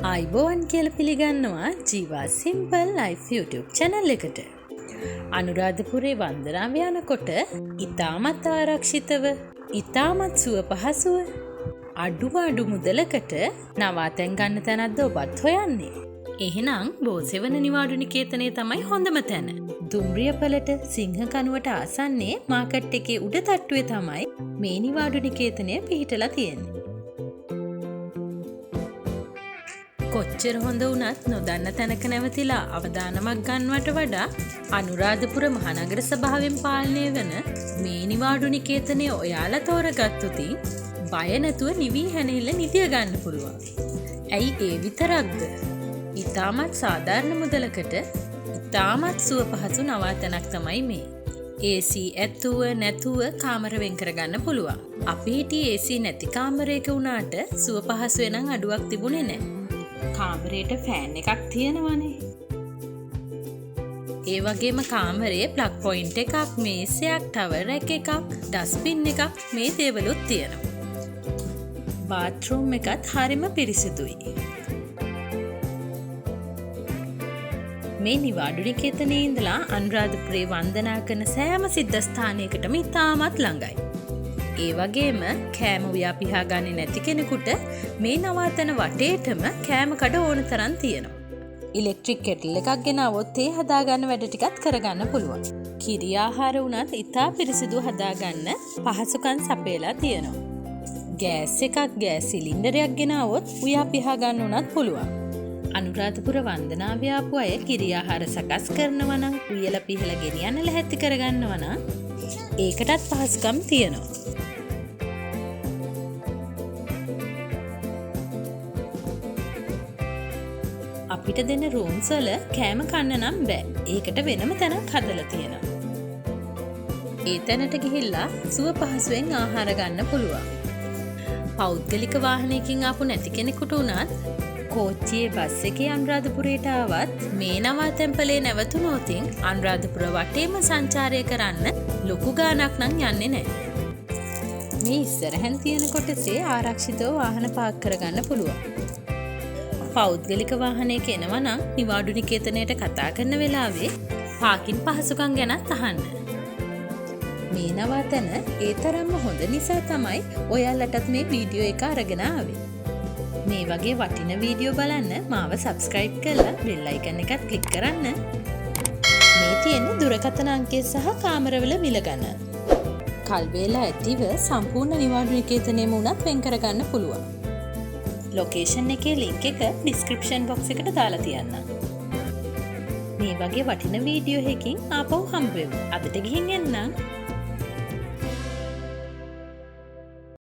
ආයිබෝවන් කියලා පිළිගන්නවා ජීවා සිම්පල් ලයිෆ් YouTube channel එකට. අනුරාධපුරේ වන්දනාව යනකොට ඉතාමත් ආරක්ෂිතව, ඉතාමත් සුව පහසුව, අඩු මුදලකට නවාතැන් ගන්න තැනක්ද ඔබත් හොයන්නේ. එහෙනම් බෝසෙවන නිවාඩු නිකේතනය තමයි හොඳම තැන. දුම්රියපලට සිංහකනුවට ආසන්නේ මාකට් එකේ උඩ තට්ටුවේ තමයි මේ නිවාඩු නිකේතනය පිහිටලා තියෙන්නේ. කොච්චර හොඳ වුණත් නොදන්න තැනක නැවතිලා අවදානමක් ගන්නවට වඩා අනුරාධපුර මහනගර සභාවෙන් පාලනය වන මේ නිවාඩු නිකේතනය ඔයාලා තෝරගත්තුතින් බය නැතුව නිවී හැනෙහිල්ල නිදිය ගන්න පුළුවන්. ඇයි ඒ විතරක්ද? ඉතාමත් සාධාරණ මුදලකට ඉතාමත් සුව පහසු නවාතැනක් තමයි මේ. AC ඇතුව නැතුව කාමර වෙන් කරගන්න පුළුවන්. අපි හිටියේ AC නැති කාමරයක වුණාට සුව පහසු වෙනං අඩුවක් තිබුණේ නැහැ. කාමරයට ෆෑන් එකක් තියෙනවනේ. ඒ වගේම කාමරයේ ප්ලග් පොයින්ට් එකක්, මේසයක්, ටවර් එකක්, ඩස්බින් එකක් මේ දේවලුත් තියෙනවා. බාත්රූම් එකත් හරිම පිරිසිදුයි. මේ නිවාඩු නිකේතනයේ ඉඳලා අනුරාධපුරේ වන්දනා කරන සෑම සිද්ධාස්ථානයකටම ඉතාමත් ළඟයි. ඒ වගේම කෑම උයා පිහා ගන්නේ නැති කෙනෙකුට මේ නවාතැන වටේටම කෑම කඩ ඕන තරම් තියෙනවා. ඉලෙක්ට්‍රික් කෙටල් එකක් ගෙනාවොත් ඒ හදාගන්න වැඩ ටිකත් කරගන්න පුළුවන්. කිරි ආහාර උනත් ඉතා පිරිසිදු හදාගන්න පහසුකම් සපයලා තියෙනවා. ගෑස් එකක්, ගෑස් සිලින්ඩරයක් ගෙනාවොත් උයා පිහා ගන්න උනත් පුළුවන්. අනුරාධපුර වන්දනාව ආපු අය කිරි ආහාර සකස් කරනවා නම් උයලා පිහලා ගෙනියන්න ලැහැත්ති කරගන්නවා නම් ඒකටත් පහසුකම් තියෙනවා. අපිට දෙන රූම්ස් වල කෑම කන්න නම් බෑ. ඒකට වෙනම තැනක් හදලා තියෙනවා. ඒ තැනට ගිහිල්ලා සුව පහසුවෙන් ආහාර ගන්න පුළුවන්. පෞද්ගලික වාහනයකින් ආපු නැති කෙනෙකුට උනත් කෝච්චියේ බස් එකේ අනුරාධපුරයට ආවත් මේ නවාතැන්පලේ නැවතුනොතින් අනුරාධපුර වටේම සංචාරය කරන්න ලොකු ගාණක් නම් යන්නේ නැහැ. මේ ඉස්සරහෙන් තියෙන කොටසේ ආරක්ෂිතව වාහන පාක් කරගන්න පුළුවන්. පෞද්ගලික වාහනයක එනවා නම් නිවාඩු නිකේතනයට කතා කරන වෙලාවේ පාකින් පහසුකම් ගැන අහන්න. මේ නවාතැන ඒ තරම්ම හොඳ නිසා තමයි ඔයාලටත් මේ වීඩියෝ එක අරගෙන ආවේ. මේ වගේ වටින වීඩියෝ බලන්න මාව සබස්ක්‍රයිබ් කරලා බෙල් අයිකන් එකත් ක්ලික් කරන්න. මේ තියෙන දුරකථන අංකය සහ කාමරවල මිල ගණන්. කල් වේලා ඇතිව සම්පූර්ණ නිවාඩු නිකේතනයම උනත් වෙන් කරගන්න පුළුවන්. ලොකේෂන් එකේ ලින්ක් එක ඩිස්ක්‍රිප්ෂන් බොක්ස් එකට දාලා තියන්න. මේ වගේ වටින වීඩියෝ එකකින් ආපහු හම්බ වෙමු. අදට ගිහින් එන්නම්.